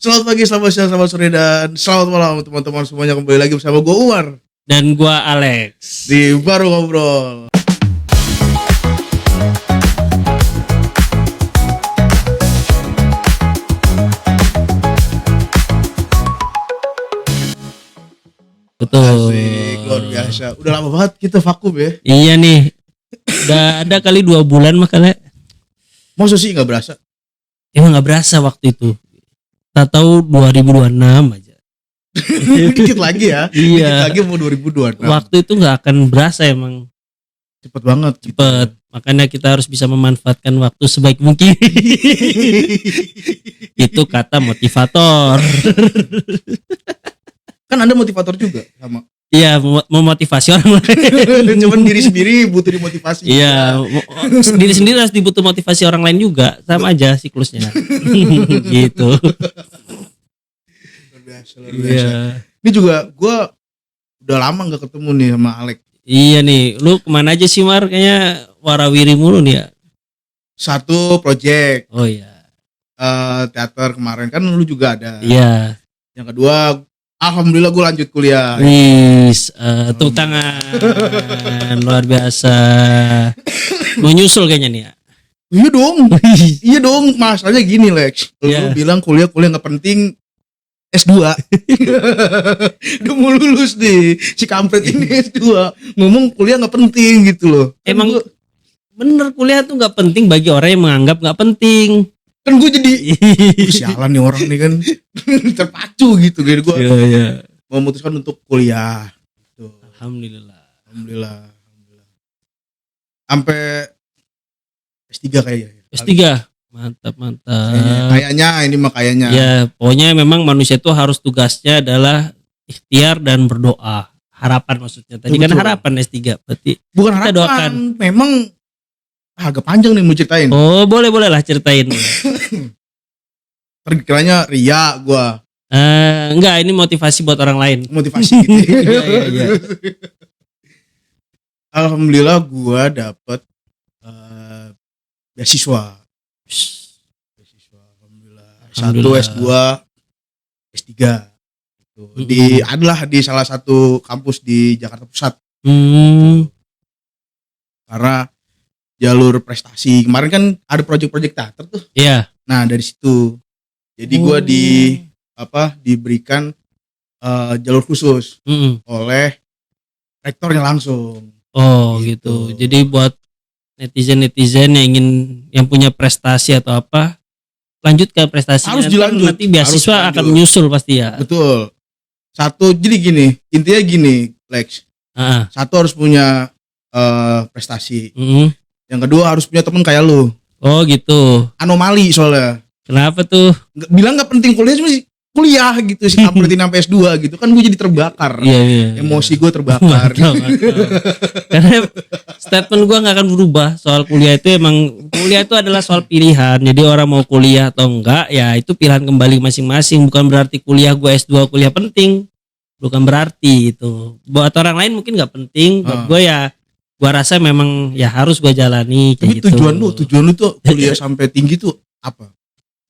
Selamat pagi, selamat siang, selamat sore, dan selamat malam teman-teman semuanya. Kembali lagi bersama gue Umar Dan gua Alex di Baru Ngobrol. Betul. Asik, luar biasa. Udah lama banget kita vakum ya. Iya nih. Udah ada kali 2 bulan makanya. Masa sih nggak berasa? Emang gak berasa waktu itu. Tak tahu 2026 aja. Dikit lagi ya. Iya. Dikit lagi mau 2026. Waktu itu gak akan berasa emang. Cepet banget. Cepet. Makanya kita harus bisa memanfaatkan waktu sebaik mungkin. Itu kata motivator. Kan Anda motivator juga sama. Iya, memotivasi orang lain. Cuman diri sendiri butuh dimotivasi. Iya, diri sendiri harus dibutuh motivasi orang lain juga, sama aja siklusnya. Gitu. Luar biasa. Iya. Ini juga gue udah lama nggak ketemu nih sama Alex. Iya nih, lu kemana aja sih Mar? Kayaknya warawiri mulu nih ya. Satu project. Oh iya. Teater kemarin kan lu juga ada. Iya. Yang kedua, alhamdulillah gue lanjut kuliah. Wis, tepuk tangan. Luar biasa. Mau nyusul kayaknya nih ya. Iya dong. Iya dong, masalahnya gini Lex. Lu Iya. bilang kuliah nggak penting, S2. Udah mau lulus nih si kampret ini S2, ngomong kuliah nggak penting gitu loh. Emang bener kuliah tuh nggak penting bagi orang yang menganggap nggak penting. Kan gue jadi sialan nih orang nih kan. Terpacu gitu jadi gue Iya. memutuskan untuk kuliah gitu. Alhamdulillah. Sampai S3 kayaknya. S3. Mantap. Kayaknya ini mah kayaknya. Ya, pokoknya memang manusia itu harus tugasnya adalah ikhtiar dan berdoa. Harapan maksudnya. Tadi kan Betul. harapan S3 berarti. Bukan Kita harapan, doakan. memang agak panjang nih mau ceritain. Oh, boleh lah ceritain. Perkiranya ria gua. Enggak, ini motivasi buat orang lain. Motivasi gitu. Iya. Alhamdulillah gua dapet beasiswa. Alhamdulillah. Satu S2, S3 gitu. Adalah di salah satu kampus di Jakarta Pusat. Karena jalur prestasi. Kemarin kan ada proyek-proyek teater tuh. Iya. Nah, dari situ. Jadi gua diberikan jalur khusus oleh rektornya langsung. Oh, gitu. Jadi buat netizen yang punya prestasi atau apa, lanjutkan prestasinya. Harus dilanjut. Nanti beasiswa akan menyusul pasti ya. Betul. Satu, jadi gini, intinya gini, Lex. Satu harus punya prestasi. Yang kedua harus punya temen kayak lu. Oh, gitu. Anomali soalnya. Kenapa tuh? Bilang nggak penting kuliah, cuma kuliah gitu sih, kampretin sampai S2 gitu kan, gue jadi terbakar. Iya. Emosi gue terbakar. Karena statement gue nggak akan berubah soal kuliah itu. Emang kuliah itu adalah soal pilihan. Jadi orang mau kuliah atau enggak, ya itu pilihan kembali masing-masing. Bukan berarti kuliah gue S2 kuliah penting, bukan berarti itu. Buat orang lain mungkin nggak penting. Buat gue ya, gue rasa memang ya harus gue jalani. Tapi gitu. tujuan lu tuh kuliah sampai tinggi tuh apa?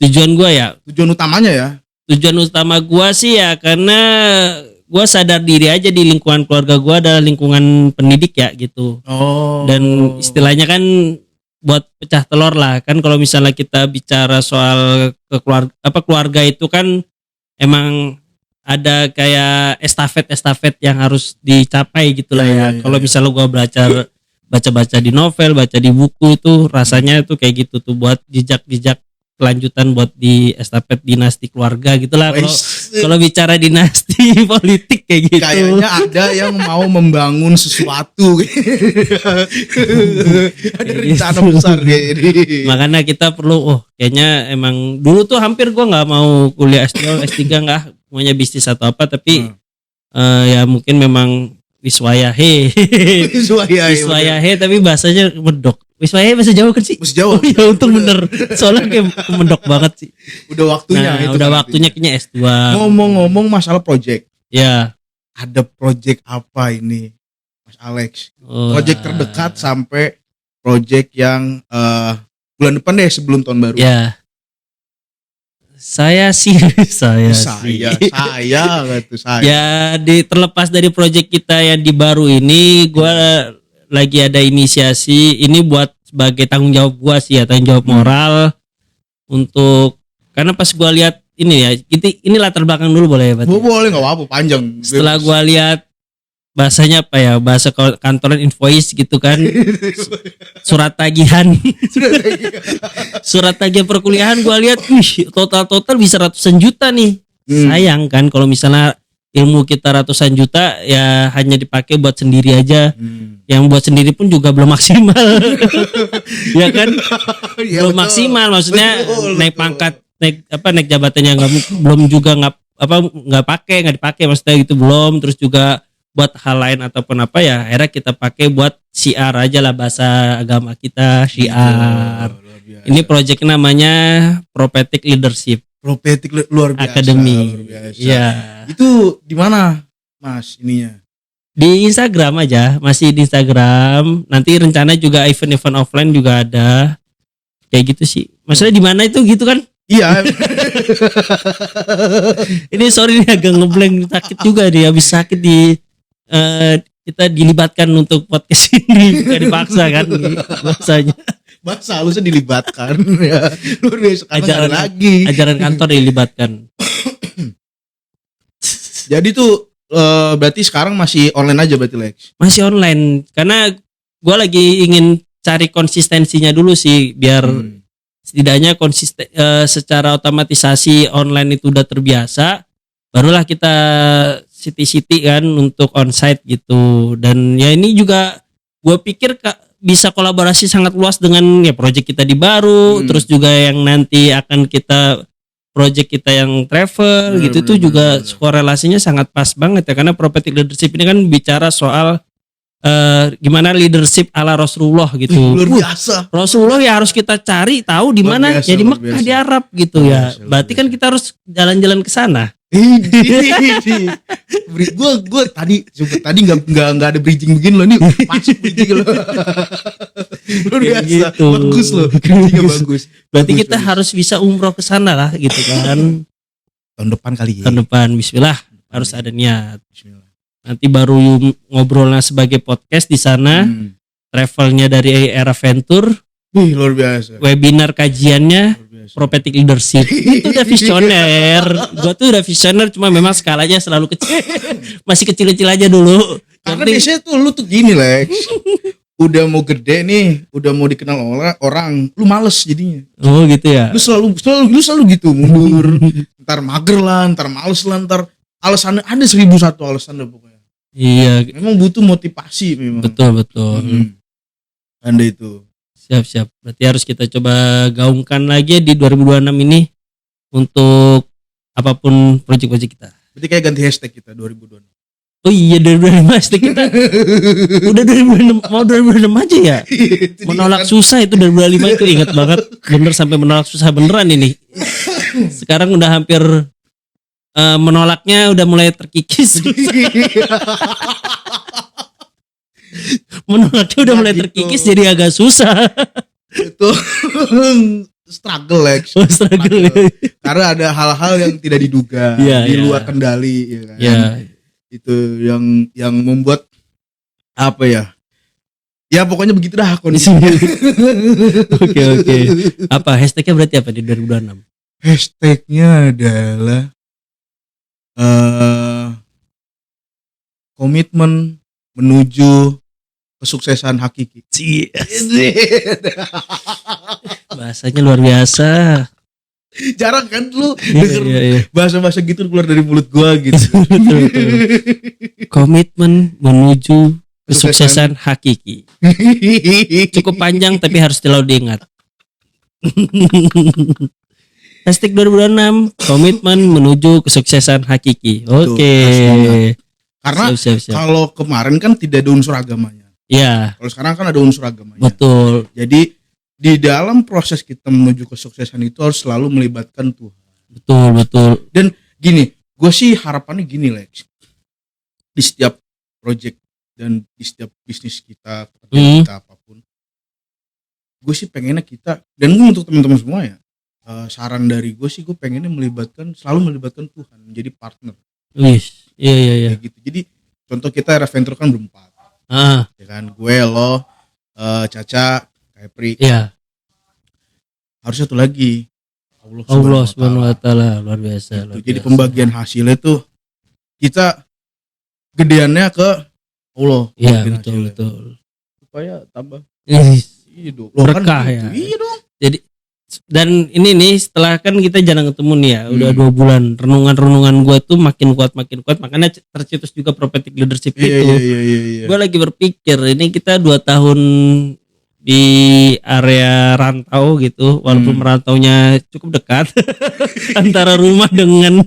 Tujuan gue ya. Tujuan utamanya ya. Tujuan utama gue sih ya karena gue sadar diri aja di lingkungan keluarga gue adalah lingkungan pendidik ya gitu. Oh. Dan istilahnya kan buat pecah telur lah kan, kalau misalnya kita bicara soal keluarga itu kan emang ada kayak estafet yang harus dicapai gitulah ya. Kalau misalnya gue baca di novel, baca di buku itu rasanya itu kayak gitu tuh, buat jejak kelanjutan buat di estafet dinasti keluarga gitulah. Kalau bicara dinasti politik kayak gitu. Kayaknya ada yang mau membangun sesuatu. Ada rencana besar kayak ini. Makanya kita perlu kayaknya emang dulu tuh hampir gua nggak mau kuliah S2, S3 nggak, maunya bisnis atau apa, tapi ya mungkin memang wiswayahe. Wiswayahe tapi bahasanya medok. Wiswayahe bahasa Jawa kan sih? Bahasa Jawa. Oh ya, untung bener. Soalnya kayak medok banget sih. Udah waktunya. Nah, udah waktunya kayaknya S2. Ngomong-ngomong masalah project. Ya. Ada project apa ini, Mas Alex? Project terdekat sampai project yang bulan depan deh, sebelum tahun baru. Ya. Saya sih Saya gitu saya. Ya terlepas dari proyek kita yang di baru ini, gue lagi ada inisiasi ini buat sebagai tanggung jawab gue sih ya, tanggung jawab moral untuk, karena pas gue lihat ini ya, ini latar belakang dulu boleh ya Pak? Boleh, nggak apa-apa, panjang. Setelah gue lihat bahasanya apa ya, bahasa kantoran invoice gitu kan, surat tagihan surat tagihan perkuliahan, gue lihat total bisa ratusan juta nih. Sayang kan kalau misalnya ilmu kita ratusan juta ya hanya dipakai buat sendiri aja. Yang buat sendiri pun juga belum maksimal. Ya kan, belum betul. Maksimal, maksudnya betul. Naik pangkat, naik jabatannya belum juga nggak dipakai maksudnya gitu, belum. Terus juga buat hal lain ataupun apa ya, akhirnya kita pakai buat syiar aja lah, bahasa agama kita syiar. Ini proyek namanya Prophetic Leadership. Prophetic luar biasa. Academy. Iya. Itu di mana, Mas, ininya? Di Instagram aja, masih di Instagram. Nanti rencana juga event-event offline juga ada. Kayak gitu sih. Maksudnya di mana itu gitu kan? Iya. Ini sorry nih agak ngeblank, sakit juga nih, habis sakit kita dilibatkan untuk podcast ini, bukan dipaksa kan bahasanya. Bahasa halusnya dilibatkan ya. Luar biasa, ajaran kantor dilibatkan. Jadi tuh berarti sekarang masih online aja berarti, Lex? Masih online, karena gue lagi ingin cari konsistensinya dulu sih, biar setidaknya konsisten, secara otomatisasi online itu udah terbiasa, barulah kita city kan untuk onsite gitu. Dan ya ini juga gue pikir bisa kolaborasi sangat luas dengan ya proyek kita di baru, terus juga yang nanti akan kita proyek kita yang travel gitu, itu juga korelasinya sangat pas banget ya, karena prophetic leadership ini kan bicara soal gimana leadership ala Rasulullah gitu. Luar biasa. Rasulullah ya harus kita cari tahu di mana, ya di Mekah, di Arab gitu ya. Berarti kan kita harus jalan-jalan ke sana. Gue tadi nggak ada bridging begini loh, ini masuk bridging loh. Luar biasa, gitu. Bagus loh, bagus. Berarti kita harus bisa umroh ke sana lah gitu kan. Tahun depan kali ya. Tahun depan, Bismillah, harus ada niat. Bismillah. Nanti baru ngobrolnya sebagai podcast di sana, travelnya dari Era Venture. Luar biasa. Webinar kajiannya Prophetic Leadership. Itu udah visioner. Gue tuh udah visioner, cuma memang skalanya selalu kecil. Masih kecil-kecil aja dulu. Karena biasanya tuh lu tuh gini, Lex. Udah mau gede nih, udah mau dikenal orang, lu males jadinya. Oh gitu ya. Lu selalu gitu, mundur. Ntar mager lah, ntar males lah, ntar alasannya ada 1001 alasan dah pokoknya. Iya. Memang butuh motivasi memang. Betul. Anda itu. Siap. Berarti harus kita coba gaungkan lagi di 2026 ini untuk apapun proyek-proyek kita. Berarti kayak ganti hashtag kita 2026. Oh iya, 2026 hashtag kita. Udah 2026, mau 2026 aja ya. Menolak susah itu 2025 itu ingat banget. Bener sampai menolak susah beneran ini. Sekarang udah hampir menolaknya udah mulai terkikis. Menolaknya udah mulai terkikis, jadi agak susah. Itu struggle, Lex. Struggle. Karena ada hal-hal yang tidak diduga, di luar kendali, ya kan? Itu yang membuat apa ya? Ya pokoknya begitu dah kondisinya. Oke. Apa hashtagnya berarti apa di 2026? Hashtagnya adalah komitmen menuju kesuksesan hakiki. Bahasanya luar biasa. Jarang kan lu denger bahasa-bahasa gitu keluar dari mulut gua gitu. Betul. Komitmen menuju kesuksesan hakiki. Cukup panjang tapi harus selalu diingat. Hashtag 2026, komitmen menuju kesuksesan hakiki. Oke. Karena kalau kemarin kan tidak ada unsur agamanya. Iya. Kalau sekarang kan ada unsur agamanya. Betul. Jadi di dalam proses kita menuju kesuksesan itu harus selalu melibatkan Tuhan. Betul. Dan gini, gue sih harapannya gini, Lex. Di setiap project dan di setiap bisnis kita, kita apapun, gue sih pengennya kita, dan gue untuk teman-teman semua ya, saran dari gue sih, gue pengennya selalu melibatkan Tuhan menjadi partner. Iya. Kayak gitu. Jadi contoh kita Era Venture kan berempat. Ya kan, gue, lo, Caca, Kepri. Iya. Harus satu lagi, Allah Subhanahu wa taala. Luar biasa. Gitu. Jadi pembagian hasilnya tuh kita gedeannya ke Allah. Iya, betul. Supaya tambah berkah ya. Iya dong. Jadi dan ini nih setelah kan kita jarang ketemu nih ya, udah 2 bulan, renungan gue tuh makin kuat, makanya tercetus juga prophetic leadership itu. Iya. Gue lagi berpikir ini kita 2 tahun di area rantau gitu, walaupun merantaunya cukup dekat antara rumah dengan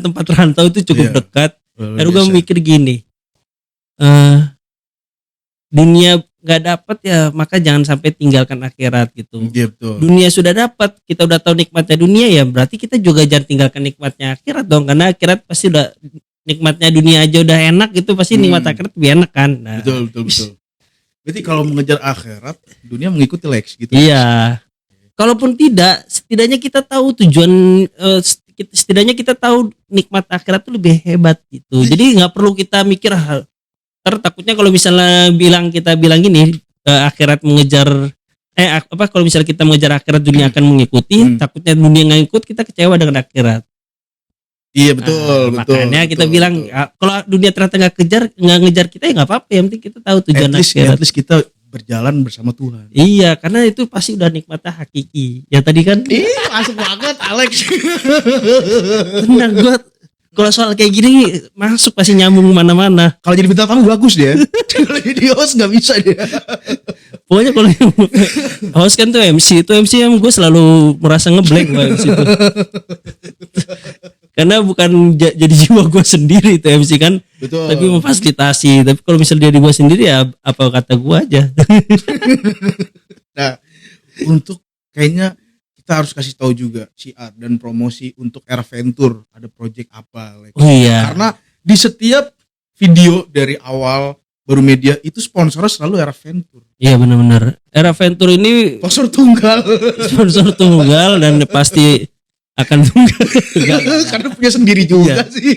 tempat rantau itu cukup dekat. Lalu gue mikir gini, dunia nggak dapat ya, maka jangan sampai tinggalkan akhirat gitu. Betul. Dunia sudah dapat, kita udah tahu nikmatnya dunia ya, berarti kita juga jangan tinggalkan nikmatnya akhirat dong, karena akhirat pasti udah nikmatnya dunia aja udah enak gitu, pasti nikmat akhirat lebih enak kan. Nah. Betul. Berarti kalau mengejar akhirat, dunia mengikuti Lex gitu. Iya. Kalaupun tidak, setidaknya kita tahu tujuan, setidaknya kita tahu nikmat akhirat itu lebih hebat gitu. Jadi nggak perlu kita mikir takutnya kalau misalnya kita bilang gini, akhirat mengejar kalau misalnya kita mengejar akhirat, dunia akan mengikuti, takutnya dunia nggak ikut, kita kecewa dengan akhirat. Iya betul. Makanya kita bilang kalau dunia ternyata nggak ngejar kita ya nggak apa-apa, yang penting kita tahu tujuan akhirat. At least kita berjalan bersama Tuhan. Iya, karena itu pasti udah nikmatnya hakiki. Ya tadi kan. Masuk banget Alex. Tenang, gue kalau soal kayak gini masuk pasti nyambung mana-mana. Kalau jadi bintang tamu bagus dia. Kalau jadi host nggak bisa dia. Pokoknya kalau host kan tuh MC yang gue selalu merasa ngeblank MC itu. Karena bukan jadi jiwa gue sendiri itu MC kan. Betul. Tapi memfasilitasi. Tapi kalau misalnya jadi gue sendiri ya apa kata gue aja. Nah, untuk kayaknya kita harus kasih tahu juga syiar dan promosi untuk Era Venture, ada project apa like. Oh iya. Karena di setiap video dari awal baru media itu sponsornya selalu Era Venture. Iya benar-benar. Era Venture ini sponsor tunggal dan pasti akan tunggal. Karena punya sendiri juga sih.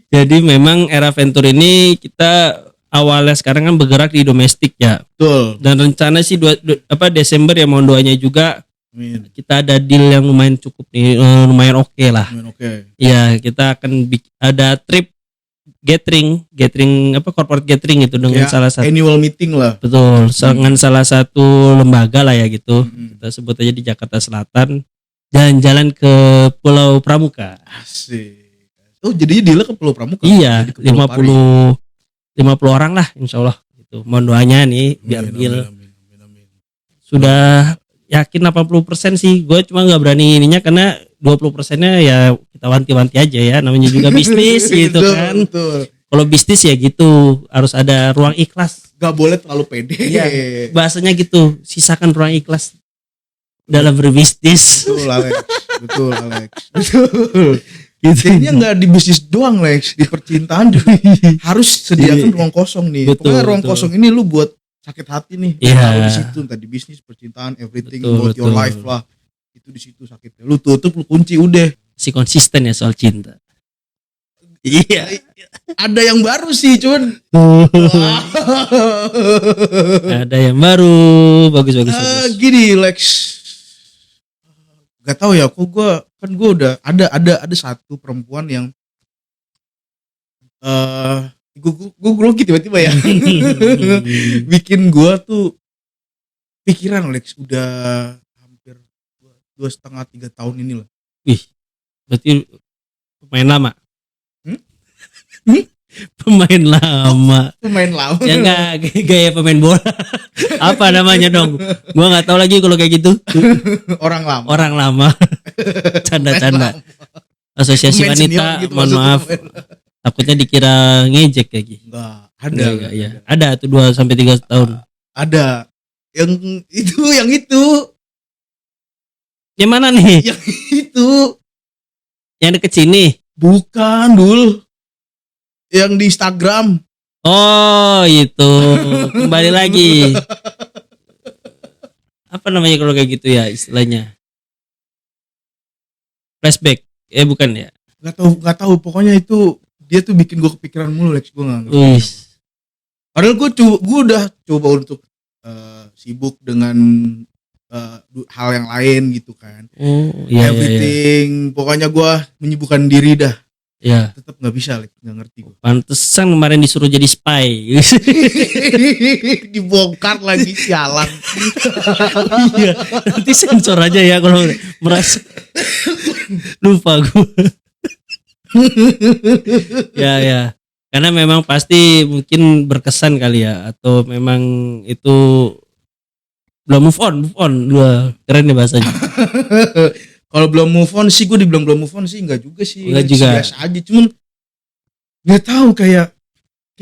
Jadi memang Era Venture ini kita awalnya sekarang kan bergerak di domestik ya. Betul. Dan rencana sih Desember ya, mohon doanya juga. Amin. Kita ada deal yang lumayan cukup nih, lumayan oke lah. Iya, kita akan ada trip gathering corporate gathering itu dengan salah satu annual meeting lah. Betul, dengan salah satu lembaga lah ya gitu. Kita sebut aja di Jakarta Selatan, jalan-jalan ke Pulau Pramuka. Asik. Oh, jadi dealnya ke Pulau Pramuka. Iya, 50 orang lah insyaallah gitu. Mohon doanya nih biar deal. Sudah yakin 80% sih, gue cuma nggak berani ininya karena 20%-nya ya kita wanti-wanti aja ya, namanya juga bisnis gitu kan. Kalau bisnis ya gitu, harus ada ruang ikhlas. Gak boleh terlalu pede. Iya, bahasanya gitu, sisakan ruang ikhlas dalam berbisnis. Betul Alex. Kayaknya nggak di bisnis doang Lex, di percintaan juga harus sediakan ruang kosong nih. Pokoknya ruang kosong ini lu buat sakit hati nih, di situ tadi bisnis, percintaan, everything about your life lah, itu di situ sakitnya. Lu tutup, lu kunci, udah. Si konsisten ya soal cinta. Iya. Ada yang baru sih, cuman. Ada yang baru, bagus. Gini Lex, gak tahu ya, gue udah ada satu perempuan yang gue grogi tiba-tiba ya. Bikin gue tuh pikiran Lex, udah hampir 2,5-3 tahun ini lah. Wih, berarti pemain lama. Pemain lama. Ya enggak, gaya pemain bola. Apa namanya dong? Gua nggak tahu lagi kalau kayak gitu. Orang lama. Canda. Asosiasi wanita, gitu, mohon maaf. Takutnya dikira ngejek lagi. Enggak, ada. Ya. Ada tuh 2-3 tahun. Ada. Yang itu. Yang mana nih? Yang itu. Yang deket sini. Bukan, Dul. Yang di Instagram. Oh, itu. Kembali lagi. apa namanya kalau kayak gitu ya istilahnya? Flashback. Bukan ya. Gak tahu pokoknya itu dia tuh bikin gue kepikiran mulu Lex, gue nggak ngerti. Padahal gue udah coba untuk sibuk dengan hal yang lain gitu kan. Everything. Pokoknya gue menyibukkan diri dah. Ya. Tetap nggak bisa, nggak ngerti gue. Pantesan kemarin disuruh jadi spy. Dibongkar lagi sialan. Iya, nanti sensor aja ya kalau merasa lupa gue. Ya. Karena memang pasti mungkin berkesan kali ya, atau memang itu belum move on. Wah, keren nih bahasanya. Kalau belum move on sih, gue dibilang belum move on sih enggak juga sih. Enggak juga. Biasa aja, cuman nggak tahu kayak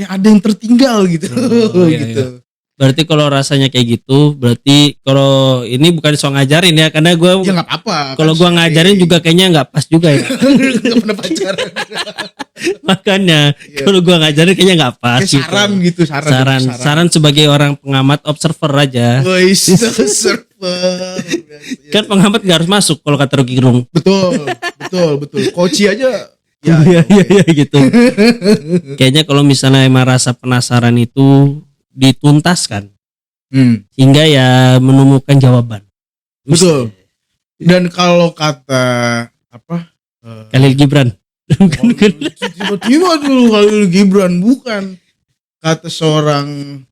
ada yang tertinggal gitu. Gitu. Iya. Berarti kalau rasanya kayak gitu, berarti kalau ini bukan so ngajarin ya, karena gue ya nggak apa-apa. Kalau gue ngajarin juga kayaknya nggak pas juga ya. Nggak pernah pacaran. Makanya kalau gue ngajarin kayaknya nggak pas. Kayak saran gitu, saran sebagai orang pengamat observer aja. Observer. Kan pengamat nggak harus masuk kalau kata Rocky Gerung. Betul. Koci aja. Ya gitu. Kayaknya kalau misalnya emang rasa penasaran itu dituntaskan, hingga ya menemukan jawaban. Betul. Dan kalau kata Khalil Gibran, tiba-tiba dulu Khalil Gibran bukan, kata seorang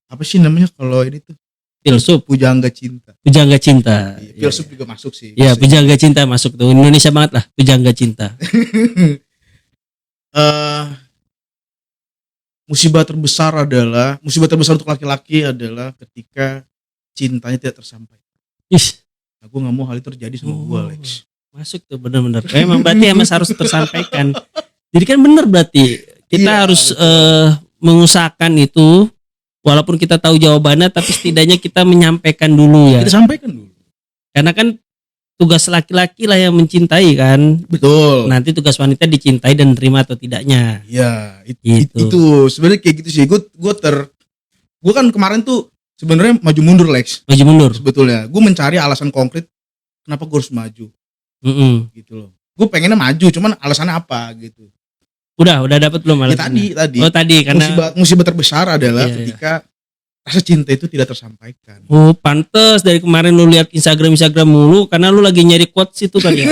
apa sih namanya kalau ini tuh, filsuf, pujangga cinta. Filsuf juga masuk sih. Iya, pujangga cinta masuk tuh, Indonesia banget lah, pujangga cinta. Musibah terbesar untuk laki-laki adalah ketika cintanya tidak tersampaikan. Nah, gue nggak mau hal itu terjadi sama gue, Lex. Masuk tuh benar-benar. Emang berarti harus tersampaikan. Jadi kan benar berarti kita harus mengusahakan itu, walaupun kita tahu jawabannya, tapi setidaknya kita menyampaikan dulu ya. Kita sampaikan dulu. Karena kan tugas laki-laki lah yang mencintai kan. Betul. Nanti tugas wanita dicintai dan terima atau tidaknya. Iya, itu sebenarnya kayak gitu sih. Gue kan kemarin tuh sebenarnya maju mundur, Lex. Maju mundur. Sebetulnya gue mencari alasan konkret kenapa gue harus maju. Gitu loh. Gue pengennya maju, cuman alasannya apa gitu. Udah dapat belum alasannya? Tadi. Oh, tadi karena musibah terbesar adalah ketika rasa cinta itu tidak tersampaikan. Oh, pantes dari kemarin lu lihat Instagram mulu karena lu lagi nyari quotes itu kan ya.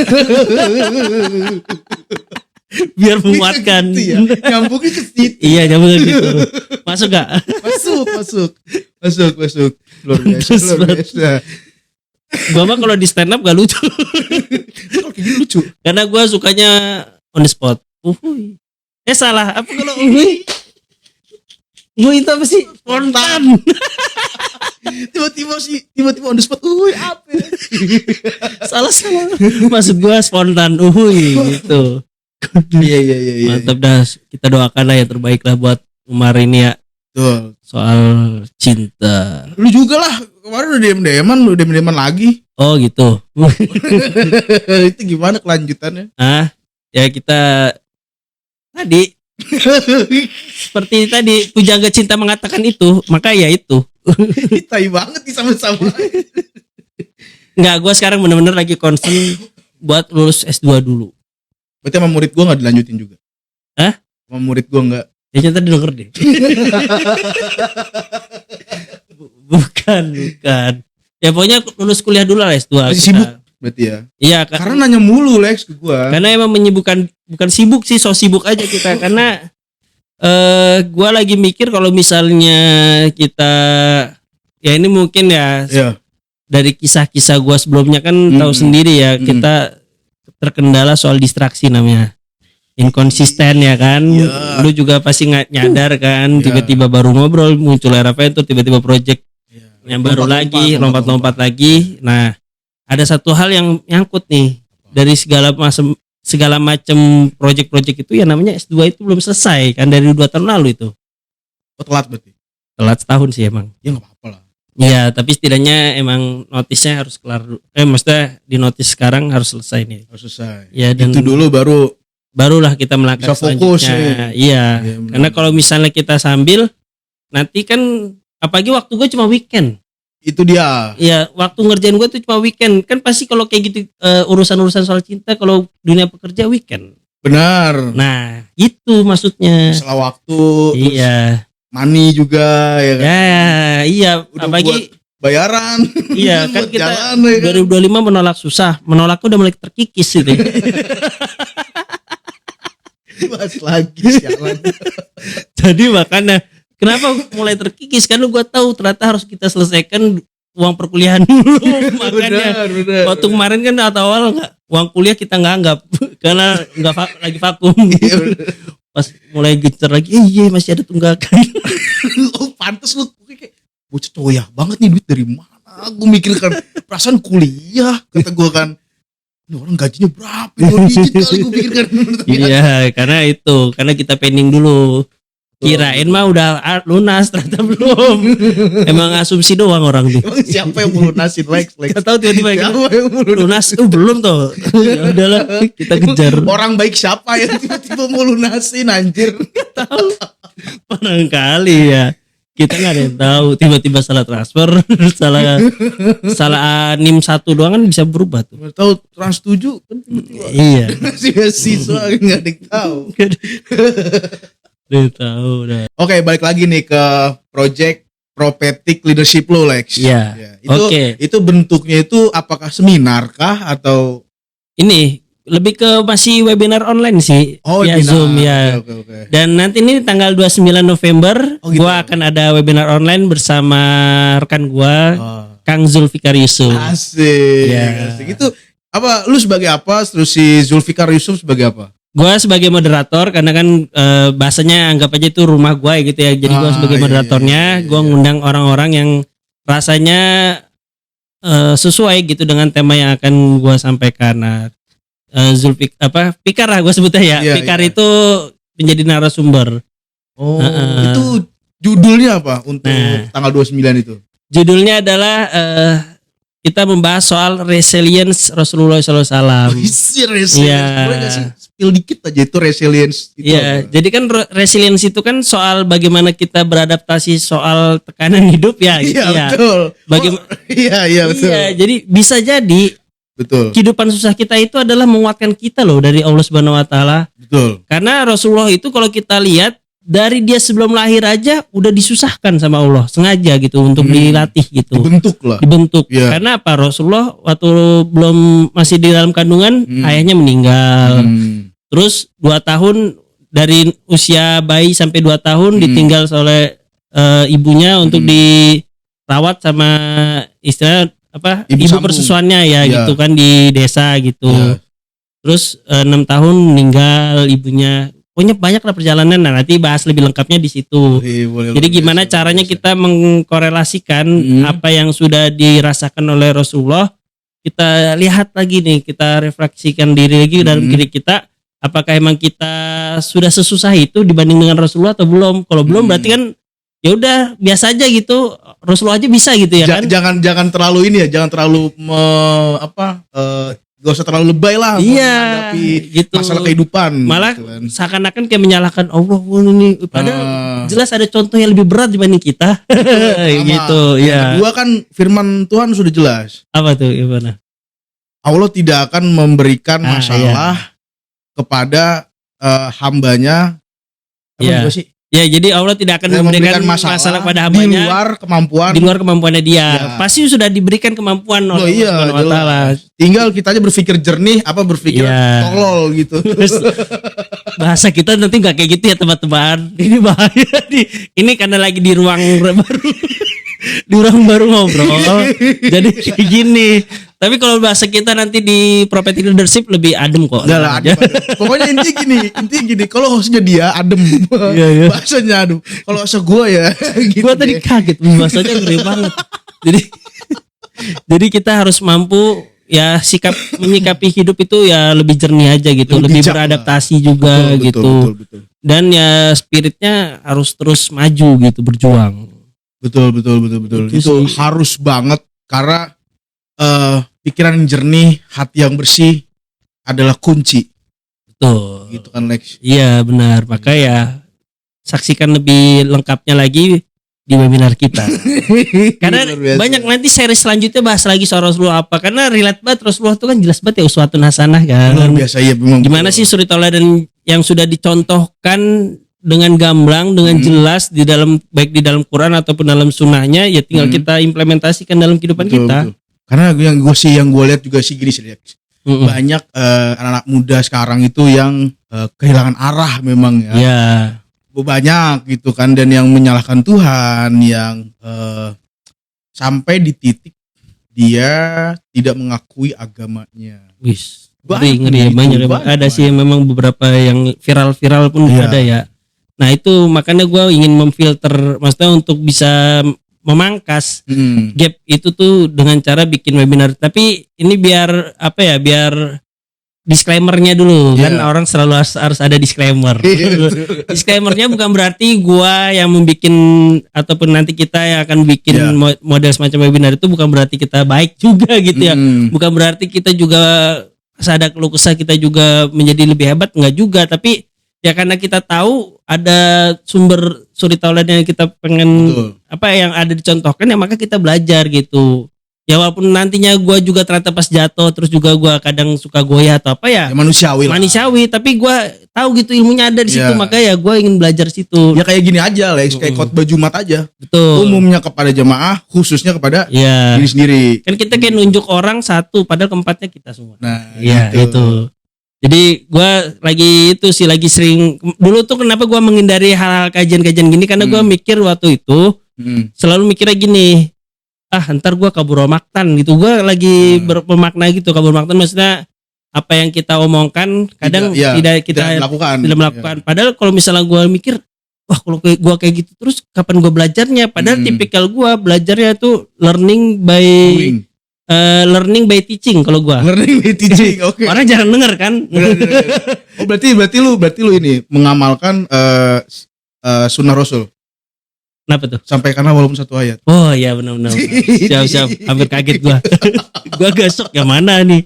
Biar menguatkan. Gitu ya. Nyambungnya ke situ. Iya, nyambungnya gitu. Masuk gak? Masuk. Luar biasa. Gua mah kalau di stand up gak lucu. Kalau kayak gini lucu. Karena gua sukanya on the spot. Salah. Apa kalau gue itu apa sih? Spontan. tiba-tiba on the spot. Apa? Salah. Maksud gue spontan. Gitu. Iya. Mantap dah. Kita doakan lah yang terbaik lah buat Umar ini ya. Tuh. Soal cinta. Lu juga lah. Kemarin udah dem-deman lagi. Oh gitu. Itu gimana kelanjutannya? Ya kita tadi seperti tadi pujangga cinta mengatakan itu, maka ya itu. Tai banget nih sama-sama. Enggak, gue sekarang bener-bener lagi concern buat lulus S2 dulu. Berarti sama murid gue gak dilanjutin juga? Sama murid gue gak? Ya nyata denger deh. Bukan. Ya pokoknya lulus kuliah dulu lah S2. Masih sibuk berarti ya? Iya. Karena nanya mulu Lex ke gue. Karena emang menyibukkan, bukan sibuk sih, so sibuk aja kita. Karena gue lagi mikir kalau misalnya kita, ya ini mungkin ya dari kisah-kisah gue sebelumnya kan tahu sendiri ya, kita terkendala soal distraksi namanya. Inkonsisten ya kan. Lu juga pasti nyadar kan, tiba-tiba baru ngobrol muncul era venture, tiba-tiba project yang baru lagi, lompat-lompat lagi. Nah, ada satu hal yang nyangkut nih dari segala macam project-project itu, ya namanya S2 itu belum selesai kan dari 2 tahun lalu itu. Telat berarti? Telat setahun sih emang. Ya nggak apa-apa lah. Ya tapi setidaknya emang notisnya harus kelar. Maksudnya di notis sekarang harus selesai nih. Harus selesai. Ya, dan itu dulu barulah kita melangkah selanjutnya. Iya. Karena kalau misalnya kita sambil, nanti kan apalagi waktu gue cuma weekend. Itu dia. Iya, waktu ngerjain gue tuh cuma weekend. Kan pasti kalau kayak gitu urusan-urusan soal cinta kalau dunia pekerja weekend. Benar. Nah, itu maksudnya. Masalah waktu. Iya. Money juga ya kan. Ya, iya. Udah Apalagi buat bayaran. iya kan Buat kita jalan, ya kan? 2025 menolak susah, menolaknya udah mulai terkikis gitu. Bahas lagi sialan. Jadi makanya kenapa mulai terkikis karena gua tahu ternyata harus kita selesaikan uang perkuliahan dulu. Makanya benar. waktu kemarin kan atau awal nggak uang kuliah kita nggak anggap karena nggak lagi vakum. Iya, Pas mulai gencar lagi, iya masih ada tunggakan. Oh, pantes lu kayak bocah toyah banget nih, duit dari mana? Gue mikir kan perasaan kuliah, kata gue kan. Ini orang gajinya berapa? 2 digit kali gue pikir kan. Iya, karena kita pending dulu. Kirain mah udah lunas, ternyata belum. Emang asumsi doang orang tuh. Emang siapa yang mau lunasin Lex? Gak tahu tiba-tiba Siapa yang mau lunas, belum tuh. Ya udahlah, kita kejar. Orang baik siapa yang tiba-tiba mau lunasin anjir? Tahu. Barangkali ya. Kita nggak ada yang tahu. Tiba-tiba salah transfer, salah NIM 1 doang kan bisa berubah tuh. Tahu Trans 7 kan tiba-tiba. Iya. Siswa nggak ada yang tahu. Udah tahu dah. Oke, balik lagi nih ke project Prophetic Leadership lo, Lex. Iya. Ya, itu Oke. itu bentuknya itu apakah seminar kah atau Ini lebih ke masih webinar online sih. Ya webinar. Zoom ya. Oke. Dan nanti ini tanggal 29 November Oh, gitu. gua akan ada webinar online bersama rekan gua Oh. Kang Zulfikar Yusuf. Asik. Ya. Asik. Itu apa? Lu sebagai apa? Terus si Zulfikar Yusuf sebagai apa? Gua sebagai moderator karena kan bahasanya anggap aja itu rumah gua gitu ya. Jadi gua sebagai moderatornya, gua ngundang orang-orang yang rasanya sesuai gitu dengan tema yang akan gua sampaikan. Nah, Fikar lah gua sebutnya ya. Iya, Fikar iya. itu menjadi narasumber. Oh, itu judulnya apa untuk tanggal 29 itu? Judulnya adalah kita membahas soal resilience Rasulullah SAW. Resilience. Iya. Boleh gak sih spill dikit aja itu resilience itu? Iya, apa? jadi kan resilience itu kan soal bagaimana kita beradaptasi soal tekanan hidup ya. Gitu Iya, ya. betul. Iya, betul. Iya, jadi bisa jadi Betul. kehidupan susah kita itu adalah menguatkan kita loh dari Allah Subhanahu Wa Taala. Betul. Karena Rasulullah itu kalau kita lihat dari dia sebelum lahir aja udah disusahkan sama Allah sengaja gitu untuk dilatih gitu. Dibentuk. Yeah. Karena apa? Rasulullah waktu belum masih di dalam kandungan ayahnya meninggal. Terus 2 tahun dari usia bayi sampai 2 tahun ditinggal oleh ibunya untuk dirawat sama istilah apa? Ibu persusuannya ya gitu kan di desa gitu. Terus 6 tahun meninggal ibunya. Pokoknya banyak lah perjalanan. Nah, nanti bahas lebih lengkapnya di situ. Jadi gimana caranya kita mengkorelasikan apa yang sudah dirasakan oleh Rasulullah, kita lihat lagi nih, kita refleksikan diri lagi dalam diri kita, apakah emang kita sudah sesusah itu dibanding dengan Rasulullah atau belum? Kalau belum berarti kan ya udah biasa aja gitu. Rasulullah aja bisa gitu ya kan? Jangan terlalu ini ya, jangan terlalu gak usah terlalu lebay lah menghadapi gitu. Masalah kehidupan. Malah gitu kan. seakan-akan kayak menyalahkan Allah ini. Padahal jelas ada contoh yang lebih berat dibanding kita. Gitu ya. Kedua kan firman Tuhan sudah jelas. Apa tuh gimana? Allah tidak akan memberikan masalah kepada hambanya. Apa sih? Ya, jadi Allah tidak akan memberikan masalah kepada hambanya di luar kemampuannya dia. Ya. Pasti sudah diberikan kemampuan oleh Allah SWT. Tinggal kita aja berpikir jernih, berpikir tolol gitu. Bahasa kita nanti nggak kayak gitu ya teman-teman. Ini bahaya nih. Ini karena lagi di ruang baru. Di ruang baru ngobrol. Jadi kayak gini. Tapi kalau bahasa kita nanti di Prophetic Leadership lebih adem kok. Enggak lah, adem. Pokoknya intinya gini. Kalau hostnya dia adem, bahasanya adem. Kalau hostnya gue ya, gitu. Gue tadi kaget, bahasanya ngeri banget. Jadi kita harus mampu ya menyikapi hidup itu ya lebih jernih aja gitu, lebih beradaptasi juga gitu. Betul. Dan ya spiritnya harus terus maju gitu, berjuang. Betul. Itu harus banget karena pikiran yang jernih, hati yang bersih adalah kunci. Betul. Gitu kan Lex. Iya benar. Maka ya saksikan lebih lengkapnya lagi di webinar kita. Karena Luar biasa. banyak nanti seri selanjutnya bahas lagi soal Rasulullah apa. Karena relate banget Rasulullah itu kan jelas banget ya uswatun hasanah kan. Luar biasa ya memang. Gimana sih suri tauladan yang sudah dicontohkan dengan gamblang, dengan jelas di dalam baik di dalam Quran ataupun dalam sunnahnya, ya tinggal kita implementasikan dalam kehidupan Betul, kita. betul. Karena yang gue lihat juga sih gini sih, banyak anak-anak muda sekarang itu yang kehilangan arah memang ya. Ya. Banyak gitu kan, dan yang menyalahkan Tuhan, yang sampai di titik dia tidak mengakui agamanya. Wis. Banyak Ngeri gitu, banyak. banyak. Ada sih memang beberapa yang viral-viral pun Iya. ada ya. Nah itu makanya gue ingin memfilter, maksudnya untuk bisa memangkas gap itu tuh dengan cara bikin webinar. Tapi ini biar apa ya, biar disclaimernya dulu kan, orang selalu harus ada disclaimer. Disclaimernya bukan berarti gua yang membikin ataupun nanti kita yang akan bikin model semacam webinar itu bukan berarti kita baik juga gitu ya. Bukan berarti kita juga ada keluh kesah kita juga menjadi lebih hebat, enggak juga. Tapi ya karena kita tahu ada sumber suri tauladan yang kita pengen apa yang ada dicontohkan, ya maka kita belajar gitu. Ya walaupun nantinya gue juga ternyata pas jatuh terus juga gue kadang suka goyah atau apa ya, manusiawi lah. Manusiawi, tapi gue tahu gitu ilmunya ada di situ, makanya ya gue ingin belajar situ. Ya kayak gini aja Lex, kayak khotbah Jumat aja. Betul. Umumnya kepada jemaah, khususnya kepada diri sendiri. Kan kita kayak nunjuk orang satu, padahal keempatnya kita semua. Nah, ya itu. Jadi gue lagi sering dulu tuh kenapa gue menghindari hal-hal kajian-kajian gini, karena gue mikir waktu itu selalu mikirnya gini, ntar gue kabur maktan gitu. Gue lagi berpemakna gitu, kabur maktan maksudnya apa yang kita omongkan kadang tidak kita melakukan. Padahal kalau misalnya gue mikir, wah kalau gue kayak gitu terus kapan gue belajarnya? Padahal tipikal gue belajarnya tuh learning by teaching kalau gue. Learning by teaching, oke. Orang jarang denger kan? Oh berarti lu ini mengamalkan sunnah Rasul. Kenapa tuh? Sampaikanlah walaupun satu ayat. Oh iya benar. Siap. Hampir kaget gua. Gua gasok yang mana nih?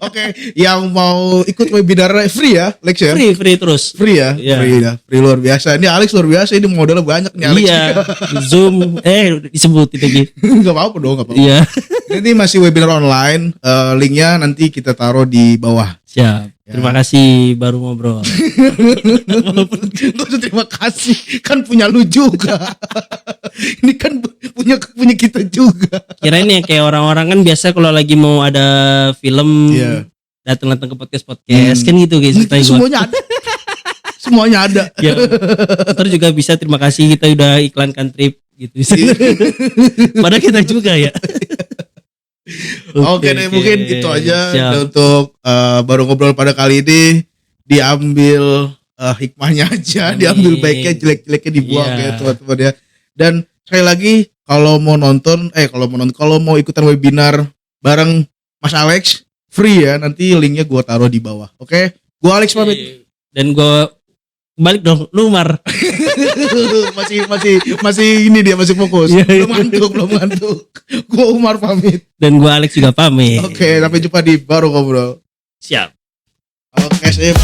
Oke, yang mau ikut webinar free ya, Lex ya? Free terus. Free ya? Free luar biasa. Ini Alex luar biasa, ini modalnya banyak nih Alex. Iya. Zoom disebut itu lagi. Enggak apa-apa dong, enggak apa-apa. Iya. Ini masih webinar online, linknya nanti kita taruh di bawah. Siap. Terima kasih baru ngobrol. Gak usah terima kasih, kan punya lu juga. Ini kan punya kita juga. Kirain ya kayak orang-orang kan biasa kalau lagi mau ada film datang-datang ke podcast kan gitu guys. Semuanya ada. Ya. Terus juga bisa terima kasih kita udah iklankan trip gitu. Padahal kita juga ya. Oke deh, mungkin itu aja untuk baru ngobrol pada kali ini. Diambil hikmahnya aja, diambil baiknya, jelek-jeleknya dibuang ya teman-teman ya. Dan sekali lagi kalau mau ikutan webinar bareng Mas Alex free ya, nanti linknya gua taruh di bawah. Oke, gua Alex pamit. Dan gua balik dong, lu Umar. masih ini dia masih fokus. Belum ngantuk. Gua Umar pamit. Dan gua Alex juga pamit. Oke, sampai jumpa di baru ngobrol. Siap. Oke, sip.